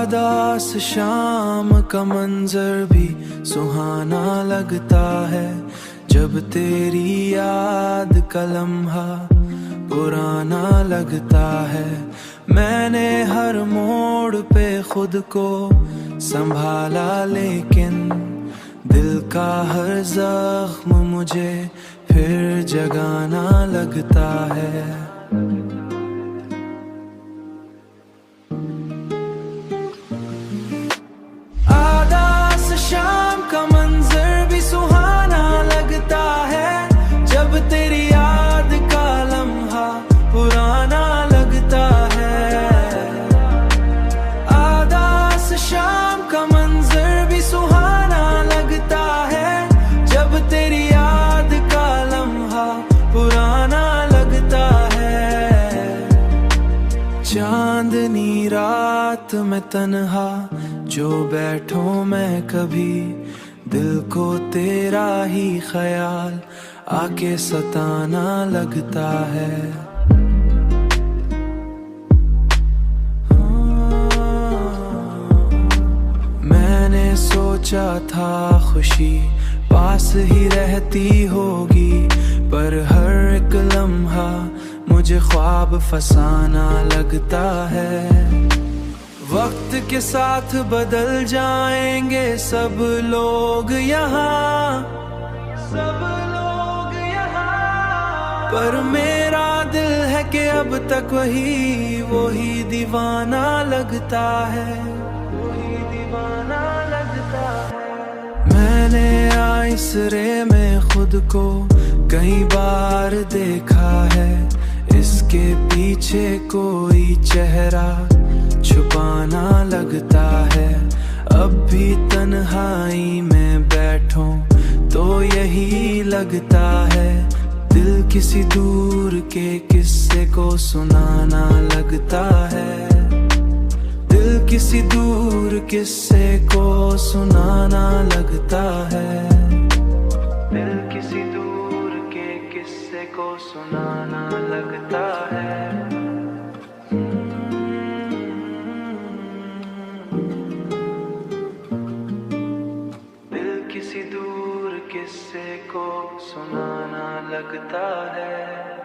आदास शाम का मंजर भी सुहाना लगता है जब तेरी याद का लम्हा पुराना लगता है। मैंने हर मोड़ पे खुद को संभाला लेकिन दिल का हर जख्म मुझे फिर जगाना लगता है। आदास शाम का मंजर भी सुहाना लगता है जब तेरी याद का लम्हा पुराना लगता है। आदास शाम का मंजर भी सुहाना लगता है जब तेरी याद का लम्हा पुराना लगता है। चांदनी रात में तन्हा जो बैठूं मैं कभी, दिल को तेरा ही ख्याल आके सताना लगता है। मैंने सोचा था खुशी पास ही रहती होगी, पर हर एक लम्हा मुझे ख्वाब फसाना लगता है। वक्त के साथ बदल जाएंगे सब लोग यहाँ, सब लोग यहाँ, पर मेरा दिल है कि अब तक वही दीवाना लगता है, वही दीवाना लगता है। मैंने आईसरे में खुद को कई बार देखा है, इसके पीछे कोई चेहरा छुपाना लगता है। अब भी तन्हाई में बैठूं तो यही लगता है, दिल किसी दूर के किस्से को सुनाना लगता है। दिल किसी दूर किस्से को सुनाना लगता है। दिल किसी दूर के किस्से को सुनाना लगता है। किसी दूर किस्से को सुनाना लगता है।